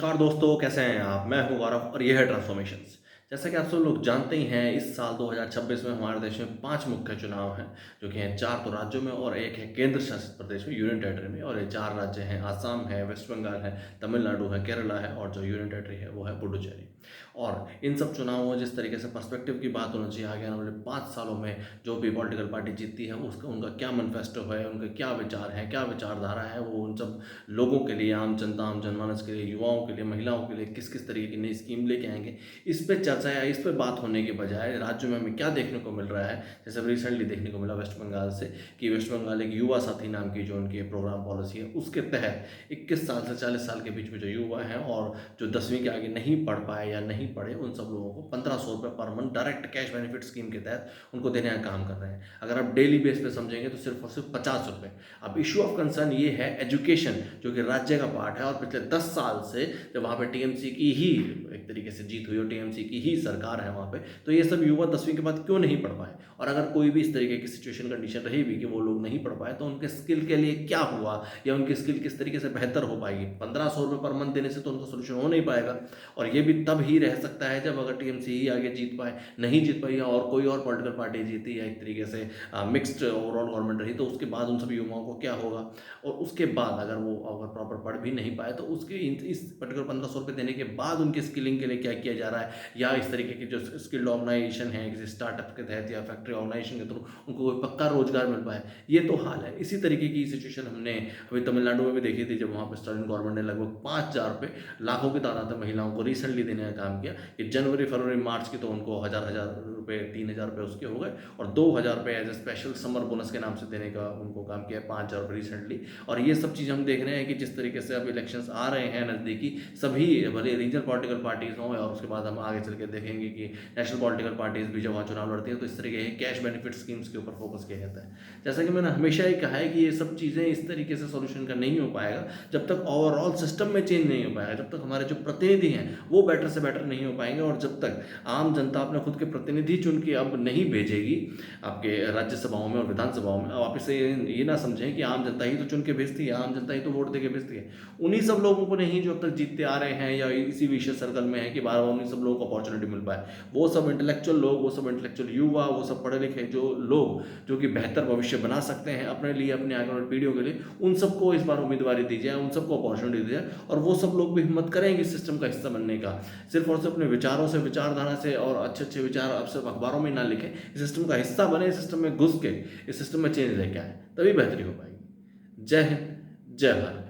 नमस्कार दोस्तों, कैसे हैं आप? मैं हूं गौरव और ये है ट्रांसफॉर्मेशंस। जैसा कि आप सब लोग जानते ही हैं, इस साल 2026 में हमारे देश में 5 मुख्य चुनाव हैं, जो कि हैं 4 तो राज्यों में और 1 है केंद्र शासित प्रदेश में, यूनियन टेरिटरी में। और ये 4 राज्य हैं, आसाम है, वेस्ट बंगाल है, तमिलनाडु है, केरला है और जो यूनियन टेरिटरी है वो है पुडुचेरी। और इन सब चुनावों में जिस तरीके से पर्सपेक्टिव की बात होनी चाहिए, आगे आने वाले 5 सालों में जो भी पॉलिटिकल पार्टी जीतती है उसका उनका क्या मैनिफेस्टो है, उनके क्या विचार हैं, क्या विचारधारा है, वो उन सब लोगों के लिए, आम जनता, आम जनमानस के लिए, युवाओं के लिए, महिलाओं के लिए किस-किस तरीके की नई स्कीम लेके आएँगे, इस पे चर्चा या इस पे बात होने के बजाय राज्यों में हमें क्या देखने को मिल रहा है। जैसे अभी रिसेंटली देखने को मिला वेस्ट बंगाल से कि वेस्ट बंगाल एक युवा साथी नाम की जो उनकी प्रोग्राम पॉलिसी है, उसके तहत 21 साल से 40 साल के बीच में जो युवा हैं और जो 10वीं के आगे नहीं पढ़ पाए या नहीं पढ़े, उन सब लोगों को ₹1500 per month direct cash benefit scheme के तहत उनको देने का काम कर रहे हैं। अगर आप डेली बेस पे समझेंगे तो सिर्फ़ और सिर्फ़ ₹50। अब इश्यू ऑफ कंसर्न ये है एजुकेशन, जो कि राज्य का पार्ट है और पिछले 10 साल से जब वहाँ पे टीएमसी की ही एक तरीके से जीत हुई और टीएमसी की ही सरकार है वहाँ पे, तो ये सब युवा 10वीं के बाद क्यों नहीं पढ़ पाए? और अगर कोई भी इस तरीके की सिचुएशन कंडीशन रही भी कि वो लोग नहीं पढ़ पाए, तो उनके स्किल के लिए क्या हुआ या उनकी स्किल किस तरीके से बेहतर हो पाएगी? ₹1500 पर मंथ देने से तो उनका सॉल्यूशन हो नहीं पाएगा और ये भी तब ही रह सकता है जब अगर टीएमसी ही आगे जीत पाए, नहीं जीत पाई और कोई और पॉलिटिकल पार्टी जीती या एक तरीके से मिक्स्ड ओवरऑल गवर्नमेंट रही, तो उसके बाद उन सभी युवाओं को क्या होगा? और उसके बाद अगर वो अगर प्रॉपर पढ़ भी नहीं पाए तो उसके इस पर्टिकुलर ₹1500 देने के बाद उनके स्किलिंग के लिए क्या किया जा रहा है या इस तरीके की जो स्किल्ड ऑर्गेनाइजेशन है किसी स्टार्टअप के तहत या फैक्ट्री ऑर्गेनाइजेशन के थ्रू उनको कोई पक्का रोजगार मिल पाए, ये तो हाल है। इसी तरीके की सिचुएशन हमने अभी तमिलनाडु में भी देखी थी जब वहाँ पर स्टालिन गवर्नमेंट ने लगभग ₹5000 लाखों की तादाद में महिलाओं को रिसेंटली देने का काम किया कि जनवरी फरवरी मार्च की तो उनको ₹1000 ₹3000 उसके हो गए और ₹2000 as a special summer bonus के नाम से देने का उनको काम किया, ₹5000 रिसेंटली। और ये सब चीज़ हम देख रहे हैं कि जिस तरीके से अब इलेक्शंस आ रहे हैं नज़दीकी, सभी भले रीजनल पॉलिटिकल पार्टीज़ हों और उसके बाद हम आगे चल के देखेंगे कि नेशनल पॉलिटिकल पार्टीज़ भी जब वहाँ चुनाव लड़ती हैं तो इस तरीके के कैश बेनिफिट स्कीम्स के ऊपर फोकस किया जाता है। जैसा कि मैंने हमेशा ही कहा है कि ये सब चीज़ें इस तरीके से सॉल्यूशन का नहीं हो पाएगा जब तक ओवरऑल सिस्टम में चेंज नहीं हो पाएगा, जब तक हमारे जो प्रतिनिधि हैं वो बेटर से बेटर नहीं हो पाएंगे और जब तक आम जनता अपने खुद के प्रतिनिधि चुन के अब नहीं भेजेगी आपके राज्यसभाओं में और विधानसभाओं में। अब आप इसे ये ना समझें कि आम जनता ही तो चुन के भेजती है, आम जनता ही तो वोट दे के भेजती है। उन्हीं सब लोगों को नहीं जो अब तक जीतते आ रहे हैं या इसी विशेष सर्कल में है कि बार बार उन्हीं सब लोगों को अपॉर्चुनिटी मिल पाए। वो सब इंटेलेक्चुअल लोग, वो सब इंटेलेक्चुअल युवा, वो सब पढ़े लिखे जो लोग जो कि बेहतर भविष्य बना सकते हैं अपने लिए, अपने आगे वाली पीढ़ियों के लिए, उन सबको इस बार उम्मीदवारी दी जाए, उन सबको अपॉर्चुनिटी दी जाए और वो सब लोग भी हिम्मत करेंगे इस सिस्टम का हिस्सा बनने का। सिर्फ और सिर्फ अपने विचारों से, विचारधारा से और अच्छे अच्छे विचार अब सिर्फ अखबारों में ना लिखें, इस सिस्टम का हिस्सा बने, इस सिस्टम में घुस के इस सिस्टम में चेंज लेके आए, तभी बेहतरी हो पाएगी। जय हिंद, जय भारत।